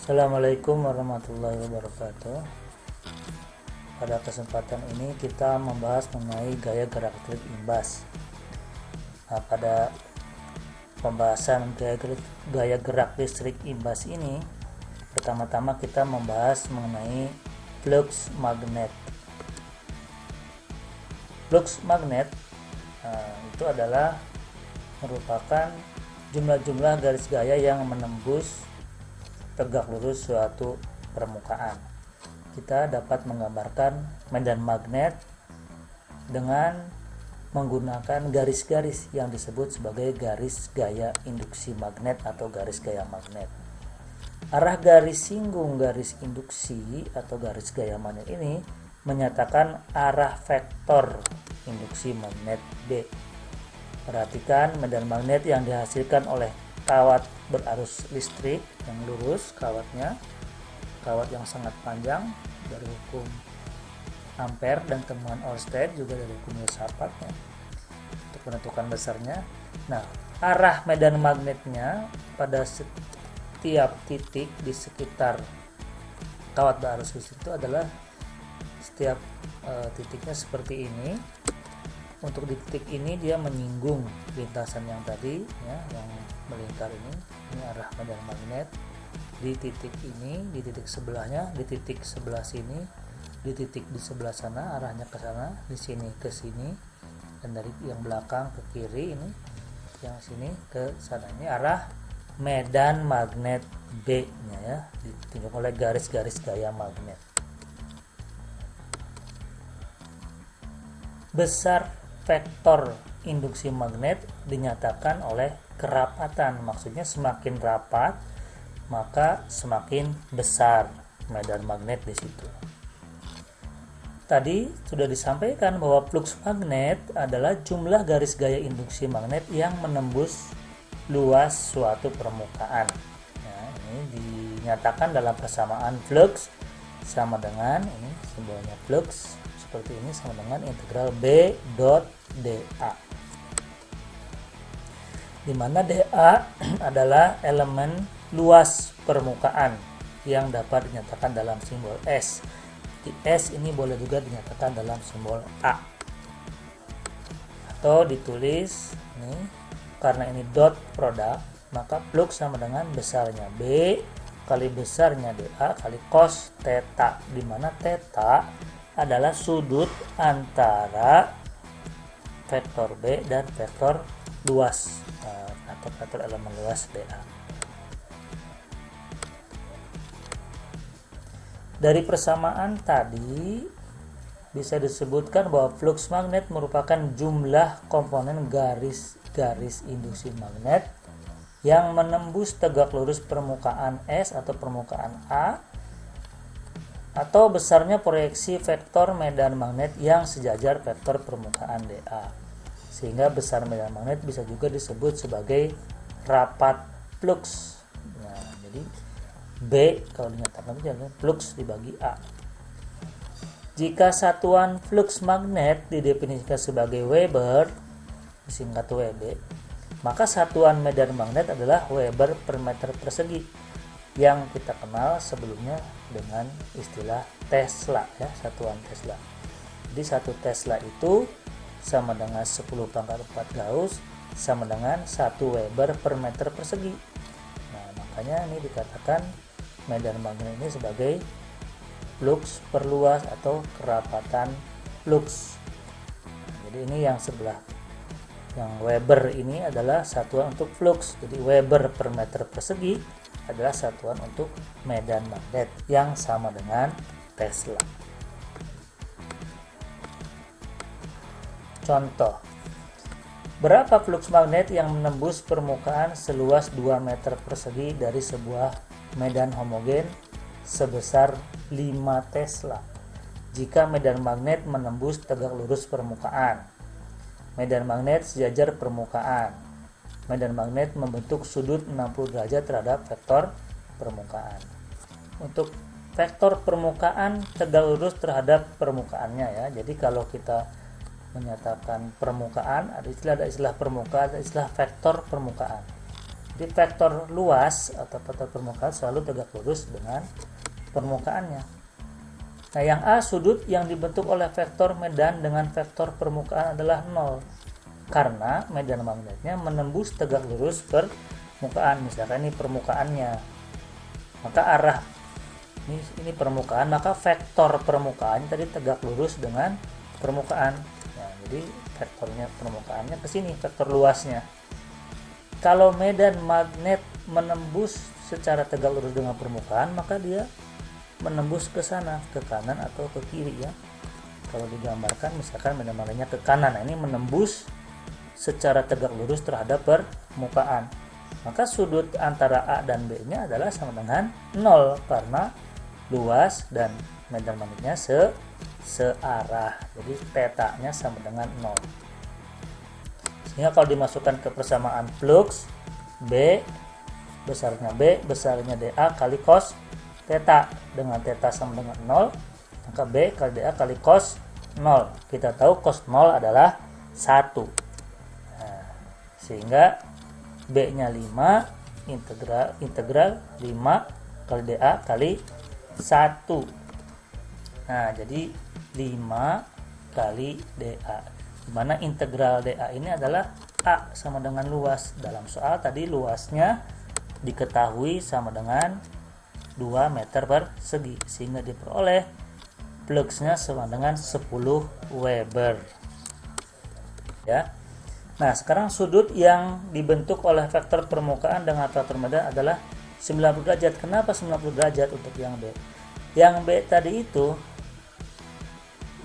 Assalamualaikum warahmatullahi wabarakatuh. Pada kesempatan ini kita membahas mengenai gaya gerak listrik imbas. Pada pembahasan gaya gerak listrik imbas ini, pertama-tama kita membahas mengenai flux magnet. Flux magnet itu adalah merupakan jumlah-jumlah garis gaya yang menembus tegak lurus suatu permukaan. Kita dapat menggambarkan medan magnet dengan menggunakan garis-garis yang disebut sebagai garis gaya induksi magnet atau garis gaya magnet. Arah garis singgung garis induksi atau garis gaya magnet ini menyatakan arah vektor induksi magnet B. Perhatikan medan magnet yang dihasilkan oleh kawat berarus listrik yang lurus, kawat yang sangat panjang dari hukum Ampere dan temuan Ørsted, juga dari hukum filsafat untuk menentukan besarnya. Nah, arah medan magnetnya pada setiap titik di sekitar kawat berarus listrik itu adalah setiap titiknya seperti ini. Untuk di titik ini dia menyinggung lintasan yang tadi ya, yang melingkar ini arah medan magnet. Di titik ini, di titik sebelahnya, di titik sebelah sini, di titik di sebelah sana arahnya ke sana, di sini ke sini, dan dari yang belakang ke kiri ini, yang sini ke sana. Ini arah medan magnet B-nya ya, ditunjukkan oleh garis-garis gaya magnet. Besar vektor induksi magnet dinyatakan oleh kerapatan. Maksudnya semakin rapat maka semakin besar medan magnet di situ. Tadi sudah disampaikan bahwa flux magnet adalah jumlah garis gaya induksi magnet yang menembus luas suatu permukaan. Nah, ini dinyatakan dalam persamaan flux sama dengan ini simbolnya flux seperti ini sama dengan integral B dot dA, di mana dA adalah elemen luas permukaan yang dapat dinyatakan dalam simbol S. Di S ini boleh juga dinyatakan dalam simbol A, atau ditulis ini karena ini dot produk, maka flux sama dengan besarnya B kali besarnya dA kali cos theta, di mana theta adalah sudut antara vektor B dan vektor luas atau vektor elemen luas dA. Dari persamaan tadi bisa disebutkan bahwa flux magnet merupakan jumlah komponen garis-garis induksi magnet yang menembus tegak lurus permukaan S atau permukaan A, atau besarnya proyeksi vektor medan magnet yang sejajar vektor permukaan dA. Sehingga besar medan magnet bisa juga disebut sebagai rapat flux. Nah, jadi B kalau dinyatakan itu adalah flux dibagi A. Jika satuan flux magnet didefinisikan sebagai Weber, disingkat Wb, maka satuan medan magnet adalah Weber per meter persegi, yang kita kenal sebelumnya dengan istilah Tesla ya, satuan Tesla. Jadi 1 Tesla itu sama dengan 10 pangkat 4 Gauss sama dengan 1 Weber per meter persegi. Nah, makanya ini dikatakan medan magnet ini sebagai flux perluas atau kerapatan flux. Jadi ini yang sebelah, yang Weber ini adalah satuan untuk flux. Jadi Weber per meter persegi adalah satuan untuk medan magnet yang sama dengan Tesla. Contoh, berapa flux magnet yang menembus permukaan seluas 2 meter persegi dari sebuah medan homogen sebesar 5 Tesla jika medan magnet menembus tegak lurus permukaan, medan magnet sejajar permukaan, medan magnet membentuk sudut 60 derajat terhadap vektor permukaan. Untuk vektor permukaan tegak lurus terhadap permukaannya ya. Jadi kalau kita menyatakan permukaan, ada istilah permukaan, ada istilah vektor permukaan. Jadi vektor luas atau vektor permukaan selalu tegak lurus dengan permukaannya. Nah, yang A, sudut yang dibentuk oleh vektor medan dengan vektor permukaan adalah 0. Karena medan magnetnya menembus tegak lurus permukaan. Misalkan ini permukaannya. Maka arah ini permukaan, maka vektor permukaan tadi tegak lurus dengan permukaan. Nah, jadi vektornya permukaannya ke sini, vektor luasnya. Kalau medan magnet menembus secara tegak lurus dengan permukaan, maka dia menembus ke sana, ke kanan atau ke kiri ya. Kalau digambarkan misalkan medan magnetnya ke kanan, nah ini menembus secara tegak lurus terhadap permukaan. Maka sudut antara A dan B-nya adalah sama dengan 0 karena luas dan medan magnetnya searah. Jadi θ-nya sama dengan 0. Sehingga kalau dimasukkan ke persamaan flux, B besarnya dA kali cos θ, dengan θ sama dengan 0, maka B kali dA kali cos 0. Kita tahu cos 0 adalah 1. Nah, sehingga B-nya 5, integral 5 kali dA kali 1. Nah, jadi 5 kali dA, dimana integral dA ini adalah A sama dengan luas. Dalam soal tadi luasnya diketahui sama dengan 2 meter persegi, sehingga diperoleh fluxnya sama dengan 10 Weber ya. Nah, sekarang sudut yang dibentuk oleh vektor permukaan dengan vektor medan adalah 90 derajat. Kenapa 90 derajat untuk yang B? Yang B tadi itu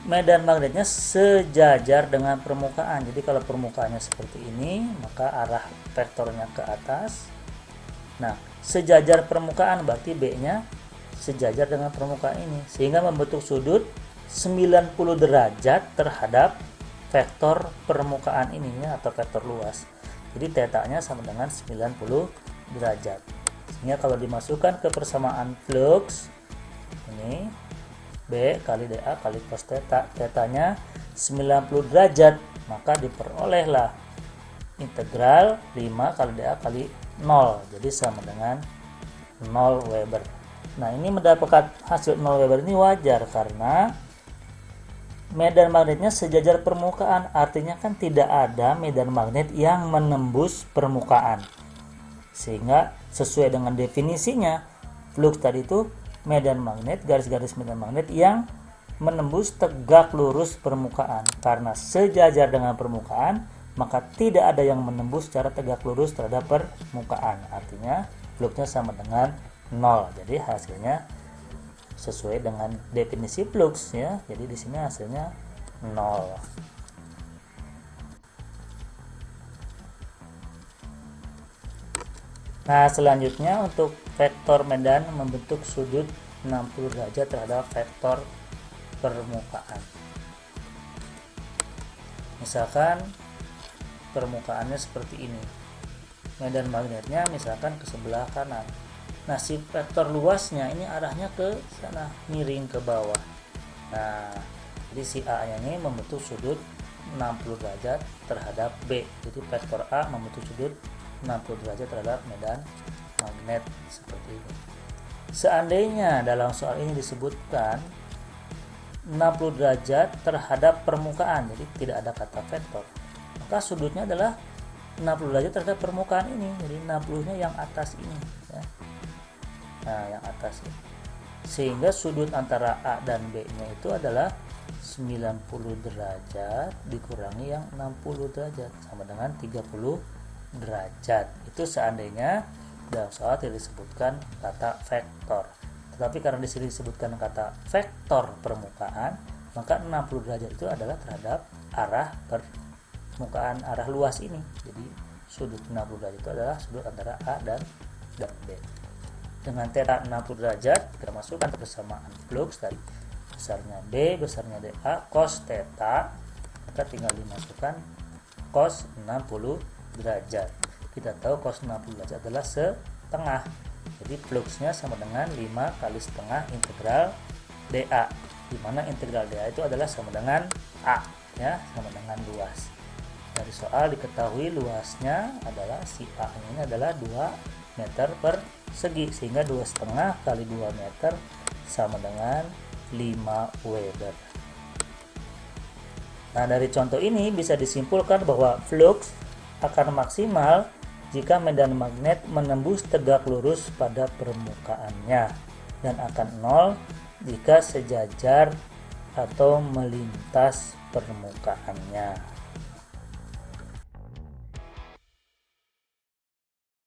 medan magnetnya sejajar dengan permukaan. Jadi kalau permukaannya seperti ini, maka arah vektornya ke atas. Nah, sejajar permukaan berarti B-nya sejajar dengan permukaan ini, sehingga membentuk sudut 90 derajat terhadap vektor permukaan ininya atau vektor luas. Jadi θ-nya sama dengan 90 derajat. Sehingga kalau dimasukkan ke persamaan flux, ini B kali dA kali cos θ, θ-nya 90 derajat, maka diperolehlah integral 5 kali dA kali 0, jadi sama dengan 0 Weber. Nah, ini mendapatkan hasil 0 Weber ini wajar karena medan magnetnya sejajar permukaan, artinya kan tidak ada medan magnet yang menembus permukaan. Sehingga sesuai dengan definisinya, flux tadi itu medan magnet, garis-garis medan magnet yang menembus tegak lurus permukaan. Karena sejajar dengan permukaan, maka tidak ada yang menembus secara tegak lurus terhadap permukaan. Artinya fluxnya sama dengan 0. Jadi hasilnya sesuai dengan definisi flux ya. Jadi di sini hasilnya 0. Nah, selanjutnya untuk vektor medan membentuk sudut 60 derajat terhadap vektor permukaan. Misalkan permukaannya seperti ini. Medan magnetnya misalkan ke sebelah kanan. Nah, si vektor luasnya ini arahnya ke sana, miring ke bawah. Nah, jadi si A-nya ini membentuk sudut 60 derajat terhadap B. Jadi vektor A membentuk sudut 60 derajat terhadap medan magnet seperti ini. Seandainya dalam soal ini disebutkan 60 derajat terhadap permukaan, jadi tidak ada kata vektor, maka sudutnya adalah 60 derajat terhadap permukaan ini. Jadi 60-nya yang atas ini ya. Nah, yang atas ini. Sehingga sudut antara A dan B-nya itu adalah 90 derajat dikurangi yang 60 derajat sama dengan 30 derajat. Itu seandainya dalam soal tidak disebutkan kata vektor. Tetapi karena di sini disebutkan kata vektor permukaan, maka 60 derajat itu adalah terhadap arah permukaan, arah luas ini. Jadi sudut 60 derajat itu adalah sudut antara A dan B. Dengan θ 60 derajat, kita masukkan persamaan flux tadi. Besarnya B, besarnya dA, cos θ, maka tinggal dimasukkan cos 60 derajat. Kita tahu cos 60 derajat adalah setengah. Jadi fluxnya sama dengan 5 kali setengah integral dA, di mana integral dA itu adalah sama dengan A ya, sama dengan luas. Dari soal diketahui luasnya adalah si A ini adalah 2 meter persegi, sehingga 2,5 kali 2 meter sama dengan 5 Weber. Nah, dari contoh ini bisa disimpulkan bahwa flux akan maksimal jika medan magnet menembus tegak lurus pada permukaannya, dan akan nol jika sejajar atau melintas permukaannya.